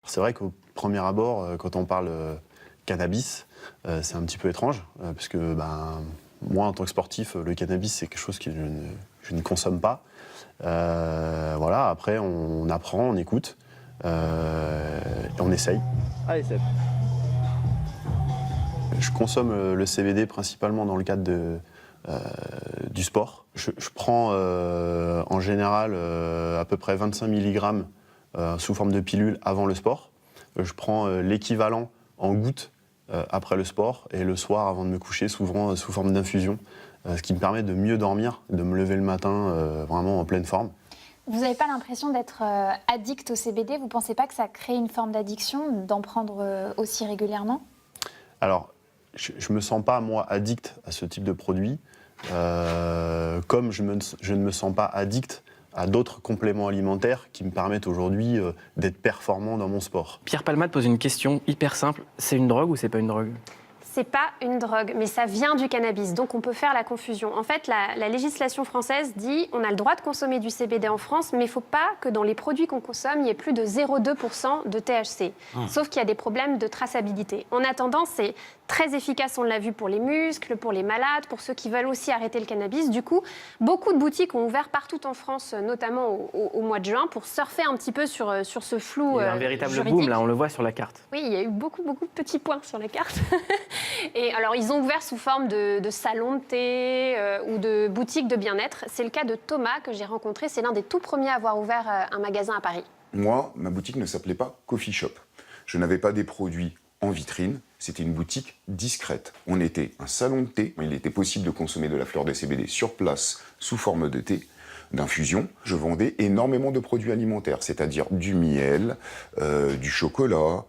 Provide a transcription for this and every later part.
C'est vrai qu'au premier abord, quand on parle cannabis, c'est un petit peu étrange, puisque moi, en tant que sportif, le cannabis, c'est quelque chose que je ne consomme pas. Voilà, après, on apprend, on écoute, et on essaye. Allez, Seb. Je consomme le CBD principalement dans le cadre du sport. Je prends en général à peu près 25 mg sous forme de pilule avant le sport. Je prends l'équivalent en gouttes après le sport et le soir avant de me coucher, souvent sous forme d'infusion, ce qui me permet de mieux dormir, de me lever le matin vraiment en pleine forme. Vous n'avez pas l'impression d'être addict au CBD? Vous ne pensez pas que ça crée une forme d'addiction d'en prendre aussi régulièrement? Alors, je ne me sens pas, moi, addict à ce type de produit, comme je ne me sens pas addict à d'autres compléments alimentaires qui me permettent aujourd'hui d'être performant dans mon sport. Pierre Palmade pose une question hyper simple. C'est une drogue ou c'est pas une drogue? C'est pas une drogue, mais ça vient du cannabis, donc on peut faire la confusion. En fait, la législation française dit on a le droit de consommer du CBD en France, mais il ne faut pas que dans les produits qu'on consomme, il y ait plus de 0,2% de THC. Sauf qu'il y a des problèmes de traçabilité. En attendant, c'est très efficace, on l'a vu pour les muscles, pour les malades, pour ceux qui veulent aussi arrêter le cannabis. Du coup, beaucoup de boutiques ont ouvert partout en France, notamment au mois de juin, pour surfer un petit peu sur ce flou Il y a un véritable juridique. boom, là, on le voit sur la carte. Oui, il y a eu beaucoup de petits points sur la carte. Et alors, ils ont ouvert sous forme de salon de thé ou de boutique de bien-être. C'est le cas de Thomas que j'ai rencontré. C'est l'un des tout premiers à avoir ouvert un magasin à Paris. Moi, ma boutique ne s'appelait pas Coffee Shop. Je n'avais pas des produits en vitrine. C'était une boutique discrète. On était un salon de thé. Il était possible de consommer de la fleur de CBD sur place sous forme de thé, d'infusion. Je vendais énormément de produits alimentaires, c'est-à-dire du miel, du chocolat,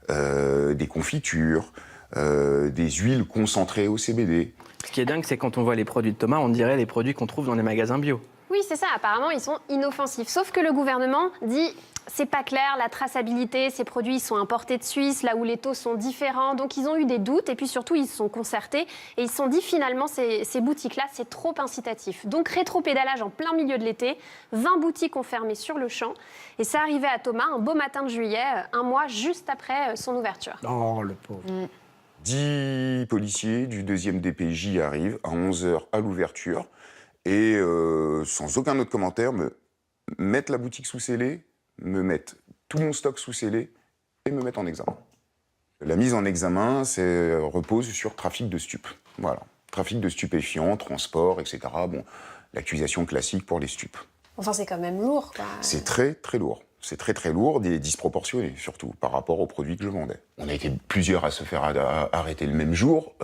des confitures, des huiles concentrées au CBD. Ce qui est dingue, c'est quand on voit les produits de Thomas, on dirait les produits qu'on trouve dans les magasins bio. Oui, c'est ça. Apparemment, ils sont inoffensifs. Sauf que le gouvernement dit c'est pas clair, la traçabilité, ces produits ils sont importés de Suisse, là où les taux sont différents. Donc, ils ont eu des doutes et puis surtout, ils se sont concertés et ils se sont dit finalement, ces boutiques-là, c'est trop incitatif. Donc, rétro-pédalage en plein milieu de l'été. 20 boutiques ont fermé sur le champ. Et ça arrivait à Thomas un beau matin de juillet, un mois juste après son ouverture. Oh, le pauvre. 10 policiers du 2e DPJ arrivent à 11h à l'ouverture et sans aucun autre commentaire me mettent la boutique sous scellé, me mettent tout mon stock sous scellé et me mettent en examen. La mise en examen repose sur trafic de stupes. Voilà. Trafic de stupéfiants, transport, etc. Bon, l'accusation classique pour les stupes. Enfin, c'est quand même lourd, quoi. C'est très lourd. C'est très lourd et disproportionné, surtout, par rapport aux produits que je vendais. On a été plusieurs à se faire arrêter le même jour.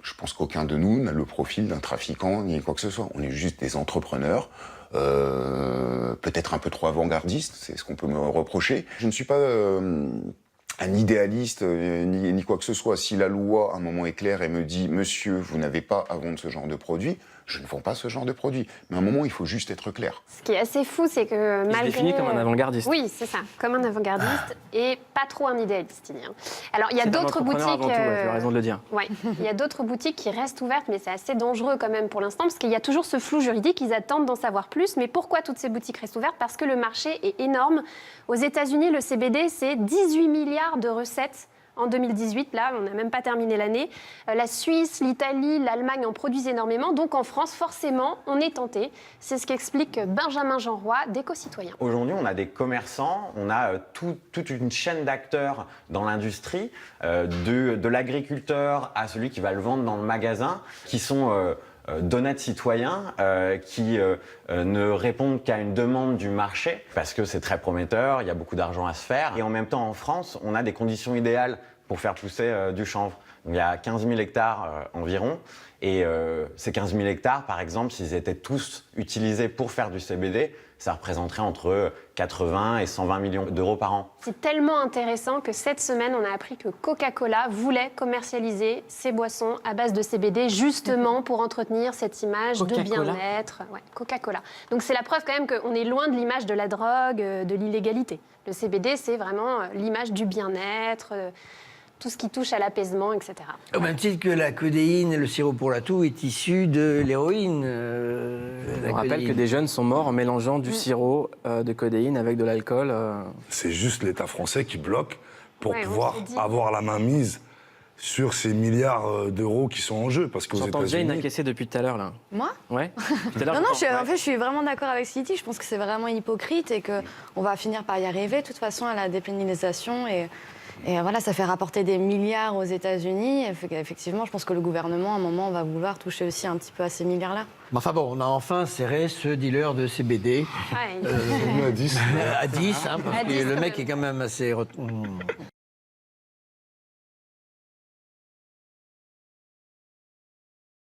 Je pense qu'aucun de nous n'a le profil d'un trafiquant ni quoi que ce soit. On est juste des entrepreneurs, peut-être un peu trop avant-gardistes, c'est ce qu'on peut me reprocher. Je ne suis pas un idéaliste ni quoi que ce soit. Si la loi, à un moment, est claire et me dit « Monsieur, vous n'avez pas à vendre ce genre de produit », je ne vends pas ce genre de produit. Mais à un moment, il faut juste être clair. Ce qui est assez fou, c'est que malgré... Il se définit comme un avant-gardiste. Oui, c'est ça, comme un avant-gardiste et pas trop un idéaliste, il dit. Alors, il y a d'autres boutiques... Avant tout, tu as raison de le dire. Ouais, il y a d'autres boutiques qui restent ouvertes, mais c'est assez dangereux quand même pour l'instant, parce qu'il y a toujours ce flou juridique, ils attendent d'en savoir plus. Mais pourquoi toutes ces boutiques restent ouvertes? Parce que le marché est énorme. Aux États-Unis, le CBD, c'est 18 milliards de recettes en 2018, là, on n'a même pas terminé l'année. La Suisse, l'Italie, l'Allemagne en produisent énormément. Donc en France, forcément, on est tenté. C'est ce qu'explique Benjamin Jeanroy d'Éco-Citoyens. Aujourd'hui, on a des commerçants, on a toute une chaîne d'acteurs dans l'industrie, de l'agriculteur à celui qui va le vendre dans le magasin, qui sont d'honnêtes citoyens qui ne répondent qu'à une demande du marché parce que c'est très prometteur, il y a beaucoup d'argent à se faire. Et en même temps, en France, on a des conditions idéales pour faire pousser du chanvre. Donc, il y a 15 000 hectares environ. Et ces 15 000 hectares, par exemple, s'ils étaient tous utilisés pour faire du CBD, ça représenterait entre 80 et 120 millions d'euros par an. C'est tellement intéressant que cette semaine, on a appris que Coca-Cola voulait commercialiser ses boissons à base de CBD, justement pour entretenir cette image de bien-être. Ouais, Coca-Cola. Donc c'est la preuve quand même qu'on est loin de l'image de la drogue, de l'illégalité. Le CBD, c'est vraiment l'image du bien-être, tout ce qui touche à l'apaisement, etc. Au même titre que la codéine et le sirop pour la toux est issu de l'héroïne. On rappelle que des jeunes sont morts en mélangeant du sirop de codéine avec de l'alcool. C'est juste l'État français qui bloque pour Ouais, on pouvoir s'est dit. avoir la main mise sur ces milliards d'euros qui sont en jeu. Parce qu'aux J'entends Jane États-Unis, acquiescer depuis tout à l'heure, là. Moi? Ouais. Tout à l'heure, Non, non, j'entends- en fait, je suis vraiment d'accord avec ce qu'il dit. Je pense que c'est vraiment hypocrite et qu'on va finir par y arriver, de toute façon, à la dépénalisation. Et voilà, ça fait rapporter des milliards aux États-Unis. Effectivement, je pense que le gouvernement, à un moment, va vouloir toucher aussi un petit peu à ces milliards-là. Mais enfin bon, on a enfin serré ce dealer de CBD Ouais, on est à 10. à 10, hein, parce À que 10, le quand mec même. est quand même assez